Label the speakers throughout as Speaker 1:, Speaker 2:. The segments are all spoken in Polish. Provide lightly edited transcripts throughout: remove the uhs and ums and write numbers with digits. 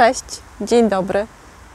Speaker 1: Cześć, dzień dobry.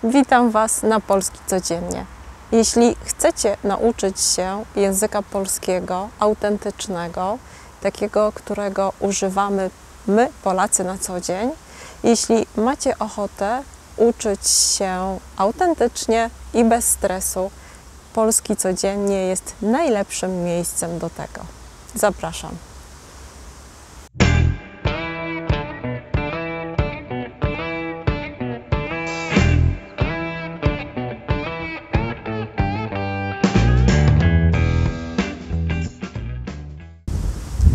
Speaker 1: Witam Was na Polski Codziennie. Jeśli chcecie nauczyć się języka polskiego autentycznego, takiego, którego używamy my, Polacy, na co dzień, jeśli macie ochotę uczyć się autentycznie i bez stresu, Polski Codziennie jest najlepszym miejscem do tego. Zapraszam.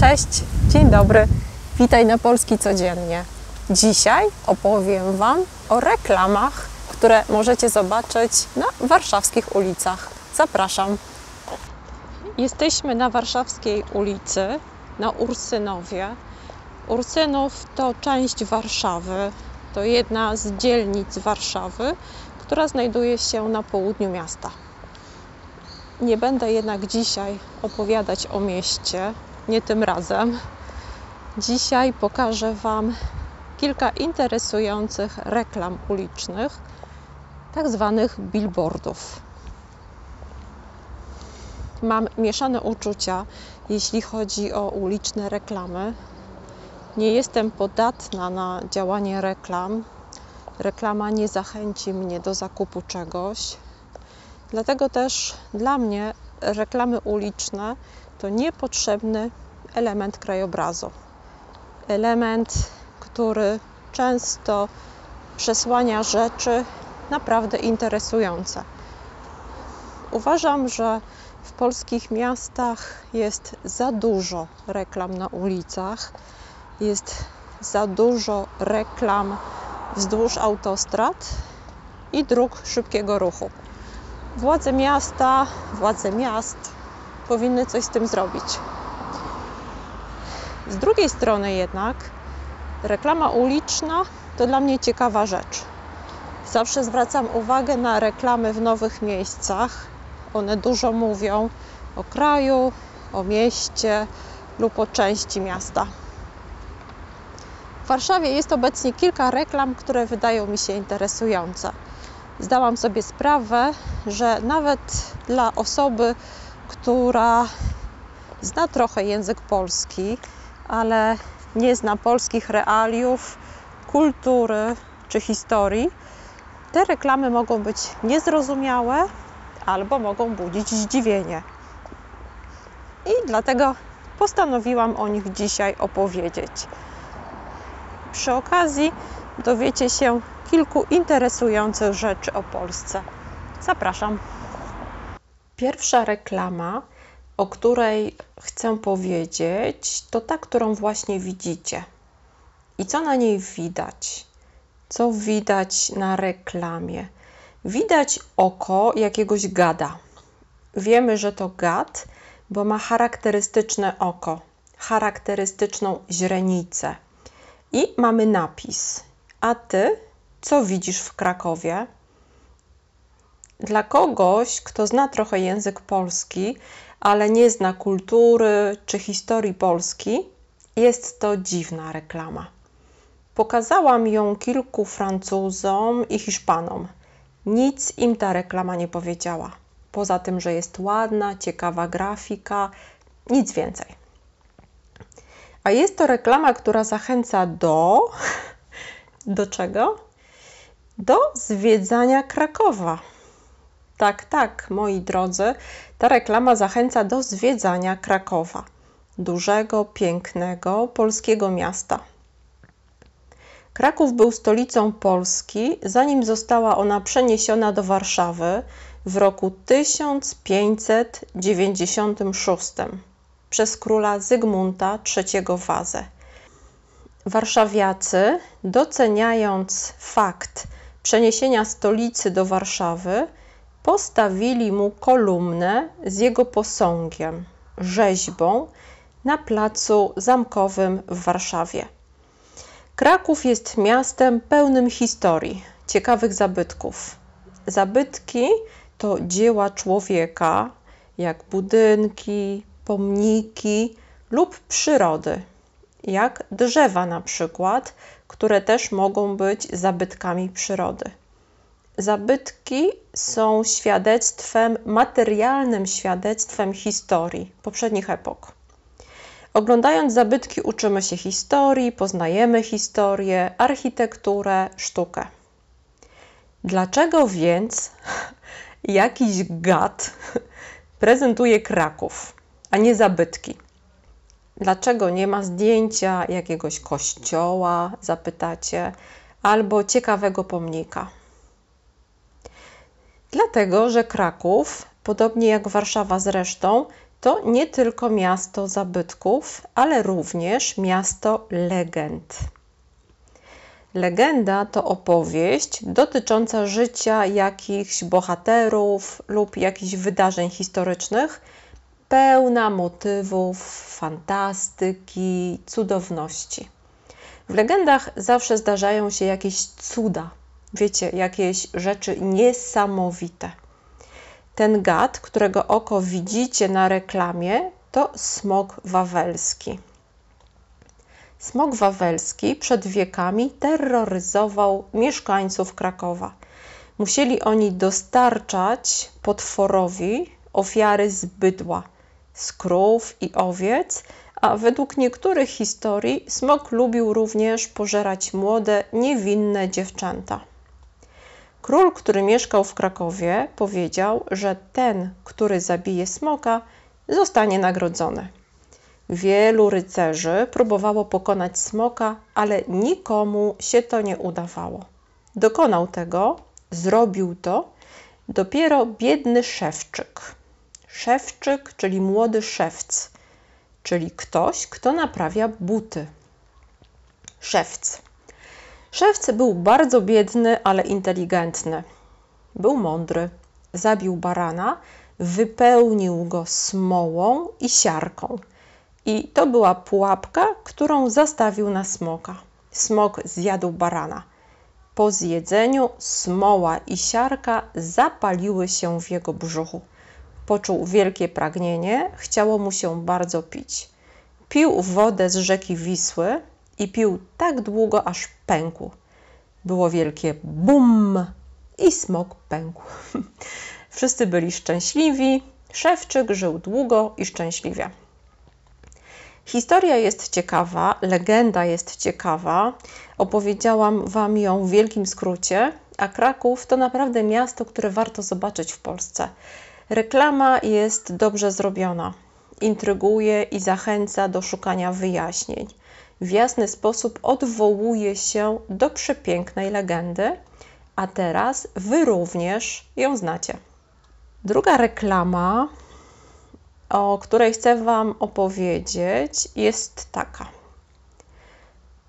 Speaker 1: Cześć, dzień dobry, witaj na Polski Codziennie. Dzisiaj opowiem Wam o reklamach, które możecie zobaczyć na warszawskich ulicach. Zapraszam. Jesteśmy na warszawskiej ulicy, na Ursynowie. Ursynów to część Warszawy, to jedna z dzielnic Warszawy, która znajduje się na południu miasta. Nie będę jednak dzisiaj opowiadać o mieście, nie tym razem. Dzisiaj pokażę Wam kilka interesujących reklam ulicznych, tak zwanych billboardów. Mam mieszane uczucia, jeśli chodzi o uliczne reklamy. Nie jestem podatna na działanie reklam. Reklama nie zachęci mnie do zakupu czegoś. Dlatego też dla mnie reklamy uliczne to niepotrzebny element krajobrazu. Element, który często przesłania rzeczy naprawdę interesujące. Uważam, że w polskich miastach jest za dużo reklam na ulicach, jest za dużo reklam wzdłuż autostrad i dróg szybkiego ruchu. Władze miast powinny coś z tym zrobić. Z drugiej strony jednak reklama uliczna to dla mnie ciekawa rzecz. Zawsze zwracam uwagę na reklamy w nowych miejscach. One dużo mówią o kraju, o mieście lub o części miasta. W Warszawie jest obecnie kilka reklam, które wydają mi się interesujące. Zdałam sobie sprawę, że nawet dla osoby, która zna trochę język polski, ale nie zna polskich realiów, kultury czy historii, te reklamy mogą być niezrozumiałe albo mogą budzić zdziwienie. I dlatego postanowiłam o nich dzisiaj opowiedzieć. Przy okazji dowiecie się kilku interesujących rzeczy o Polsce. Zapraszam. Pierwsza reklama, o której chcę powiedzieć, to ta, którą właśnie widzicie. I co na niej widać? Co widać na reklamie? Widać oko jakiegoś gada. Wiemy, że to gad, bo ma charakterystyczne oko, charakterystyczną źrenicę. I mamy napis. A ty co widzisz w Krakowie? Dla kogoś, kto zna trochę język polski, ale nie zna kultury czy historii Polski, jest to dziwna reklama. Pokazałam ją kilku Francuzom i Hiszpanom. Nic im ta reklama nie powiedziała. Poza tym, że jest ładna, ciekawa grafika, nic więcej. A jest to reklama, która zachęca do... Do czego? Do zwiedzania Krakowa. Tak, moi drodzy, ta reklama zachęca do zwiedzania Krakowa. Dużego, pięknego, polskiego miasta. Kraków był stolicą Polski, zanim została ona przeniesiona do Warszawy w roku 1596 przez króla Zygmunta III Wazę. Warszawiacy, doceniając fakt przeniesienia stolicy do Warszawy, postawili mu kolumnę z jego posągiem, rzeźbą na placu Zamkowym w Warszawie. Kraków jest miastem pełnym historii, ciekawych zabytków. Zabytki to dzieła człowieka, jak budynki, pomniki lub przyrody. jak drzewa na przykład, które też mogą być zabytkami przyrody. Zabytki są materialnym świadectwem historii poprzednich epok. Oglądając zabytki uczymy się historii, poznajemy historię, architekturę, sztukę. Dlaczego więc jakiś gad prezentuje Kraków, a nie zabytki? Dlaczego nie ma zdjęcia jakiegoś kościoła, zapytacie, albo ciekawego pomnika? Dlatego, że Kraków, podobnie jak Warszawa zresztą, to nie tylko miasto zabytków, ale również miasto legend. Legenda to opowieść dotycząca życia jakichś bohaterów lub jakichś wydarzeń historycznych, pełna motywów fantastyki, cudowności. W legendach zawsze zdarzają się jakieś cuda, wiecie, jakieś rzeczy niesamowite. Ten gad, którego oko widzicie na reklamie, to smok wawelski. Smok wawelski przed wiekami terroryzował mieszkańców Krakowa. Musieli oni dostarczać potworowi ofiary z bydła, z krów i owiec, a według niektórych historii smok lubił również pożerać młode, niewinne dziewczęta. Król, który mieszkał w Krakowie, powiedział, że ten, który zabije smoka, zostanie nagrodzony. Wielu rycerzy próbowało pokonać smoka, ale nikomu się to nie udawało. Dokonał tego, zrobił to dopiero biedny szewczyk. Szewczyk, czyli młody szewc, czyli ktoś, kto naprawia buty. Szewc. Szewc był bardzo biedny, ale inteligentny. Był mądry. Zabił barana, wypełnił go smołą i siarką. I to była pułapka, którą zastawił na smoka. Smok zjadł barana. Po zjedzeniu smoła i siarka zapaliły się w jego brzuchu. Poczuł wielkie pragnienie, chciało mu się bardzo pić. Pił wodę z rzeki Wisły i pił tak długo, aż pękł. Było wielkie bum i smok pękł. Wszyscy byli szczęśliwi, szewczyk żył długo i szczęśliwie. Historia jest ciekawa, legenda jest ciekawa. Opowiedziałam Wam ją w wielkim skrócie, a Kraków to naprawdę miasto, które warto zobaczyć w Polsce. Reklama jest dobrze zrobiona, intryguje i zachęca do szukania wyjaśnień. W jasny sposób odwołuje się do przepięknej legendy, a teraz Wy również ją znacie. Druga reklama, o której chcę Wam opowiedzieć, jest taka.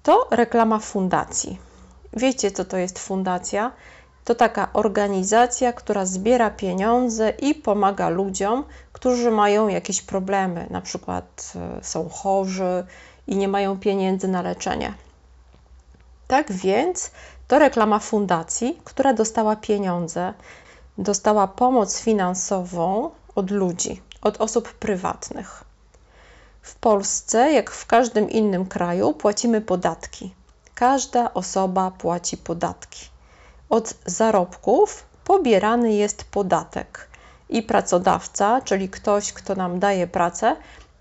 Speaker 1: To reklama fundacji. Wiecie, co to jest fundacja? To taka organizacja, która zbiera pieniądze i pomaga ludziom, którzy mają jakieś problemy, na przykład są chorzy i nie mają pieniędzy na leczenie. Tak więc to reklama fundacji, która dostała pieniądze, dostała pomoc finansową od ludzi, od osób prywatnych. W Polsce, jak w każdym innym kraju, płacimy podatki. Każda osoba płaci podatki. Od zarobków pobierany jest podatek i pracodawca, czyli ktoś, kto nam daje pracę,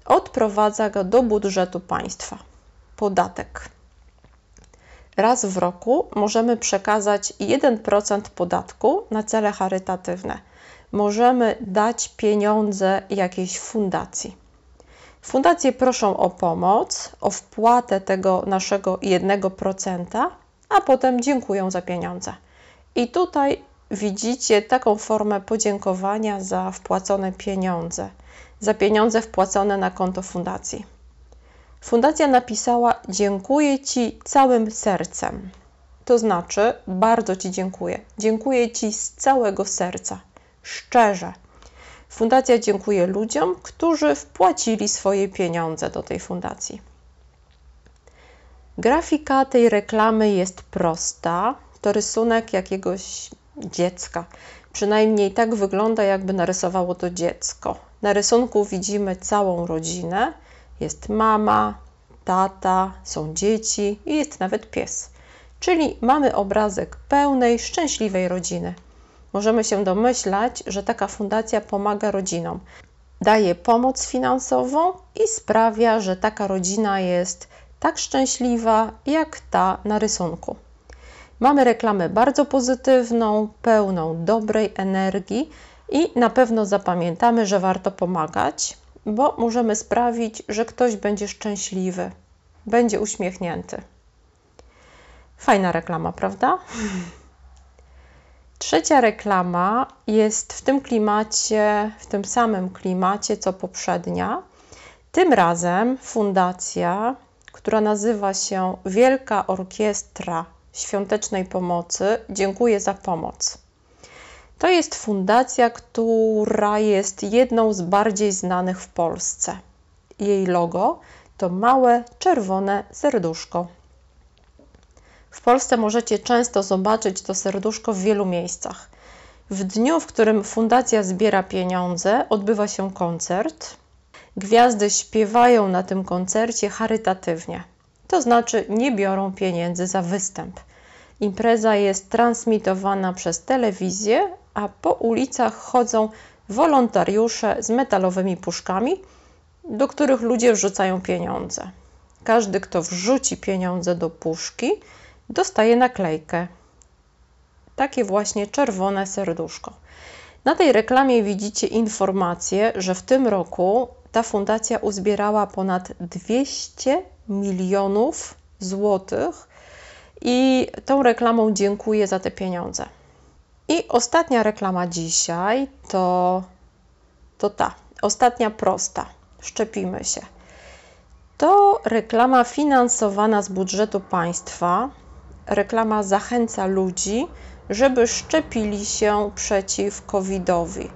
Speaker 1: odprowadza go do budżetu państwa. Podatek. Raz w roku możemy przekazać 1% podatku na cele charytatywne. Możemy dać pieniądze jakiejś fundacji. Fundacje proszą o pomoc, o wpłatę tego naszego 1%, a potem dziękują za pieniądze. I tutaj widzicie taką formę podziękowania za wpłacone pieniądze, za pieniądze wpłacone na konto fundacji. Fundacja napisała: dziękuję Ci całym sercem. To znaczy, bardzo Ci dziękuję. Dziękuję Ci z całego serca, szczerze. Fundacja dziękuję ludziom, którzy wpłacili swoje pieniądze do tej fundacji. Grafika tej reklamy jest prosta. To rysunek jakiegoś dziecka. Przynajmniej tak wygląda, jakby narysowało to dziecko. Na rysunku widzimy całą rodzinę. Jest mama, tata, są dzieci i jest nawet pies. Czyli mamy obrazek pełnej, szczęśliwej rodziny. Możemy się domyślać, że taka fundacja pomaga rodzinom. Daje pomoc finansową i sprawia, że taka rodzina jest tak szczęśliwa, jak ta na rysunku. Mamy reklamę bardzo pozytywną, pełną dobrej energii i na pewno zapamiętamy, że warto pomagać, bo możemy sprawić, że ktoś będzie szczęśliwy, będzie uśmiechnięty. Fajna reklama, prawda? Trzecia reklama jest w tym klimacie, w tym samym klimacie co poprzednia. Tym razem fundacja, która nazywa się Wielka Orkiestra Świątecznej Pomocy, dziękuję za pomoc. To jest fundacja, która jest jedną z bardziej znanych w Polsce. Jej logo to małe czerwone serduszko. W Polsce możecie często zobaczyć to serduszko w wielu miejscach. W dniu, w którym fundacja zbiera pieniądze, odbywa się koncert. Gwiazdy śpiewają na tym koncercie charytatywnie. To znaczy nie biorą pieniędzy za występ. Impreza jest transmitowana przez telewizję, a po ulicach chodzą wolontariusze z metalowymi puszkami, do których ludzie wrzucają pieniądze. Każdy, kto wrzuci pieniądze do puszki, dostaje naklejkę. Takie właśnie czerwone serduszko. Na tej reklamie widzicie informację, że w tym roku ta fundacja uzbierała ponad 200 milionów złotych i tą reklamą dziękuję za te pieniądze. I ostatnia reklama dzisiaj to ta, ostatnia prosta. Szczepimy się. To reklama finansowana z budżetu państwa. Reklama zachęca ludzi, żeby szczepili się przeciw COVID-owi.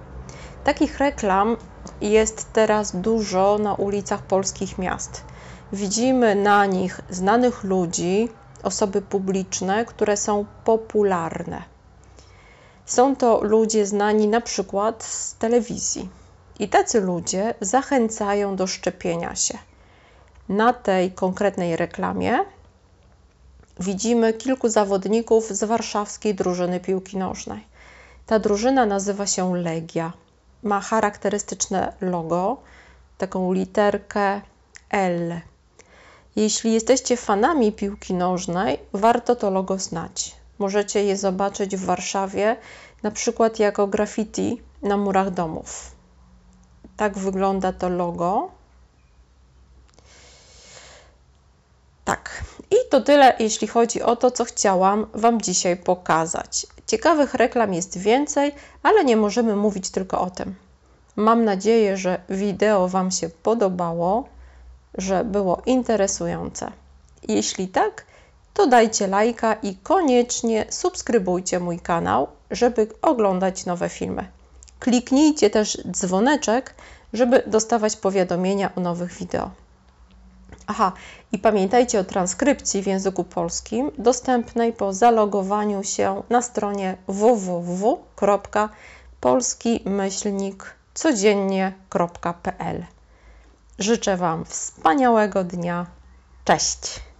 Speaker 1: Takich reklam jest teraz dużo na ulicach polskich miast. Widzimy na nich znanych ludzi, osoby publiczne, które są popularne. Są to ludzie znani na przykład z telewizji. I tacy ludzie zachęcają do szczepienia się. Na tej konkretnej reklamie widzimy kilku zawodników z warszawskiej drużyny piłki nożnej. Ta drużyna nazywa się Legia. Ma charakterystyczne logo, taką literkę L. Jeśli jesteście fanami piłki nożnej, warto to logo znać. Możecie je zobaczyć w Warszawie, na przykład jako graffiti na murach domów. Tak wygląda to logo. Tak. I to tyle, jeśli chodzi o to, co chciałam Wam dzisiaj pokazać. Ciekawych reklam jest więcej, ale nie możemy mówić tylko o tym. Mam nadzieję, że wideo Wam się podobało, że było interesujące. Jeśli tak, to dajcie lajka i koniecznie subskrybujcie mój kanał, żeby oglądać nowe filmy. Kliknijcie też dzwoneczek, żeby dostawać powiadomienia o nowych wideo. Aha, i pamiętajcie o transkrypcji w języku polskim dostępnej po zalogowaniu się na stronie www.polski-codziennie.pl. Życzę Wam wspaniałego dnia. Cześć!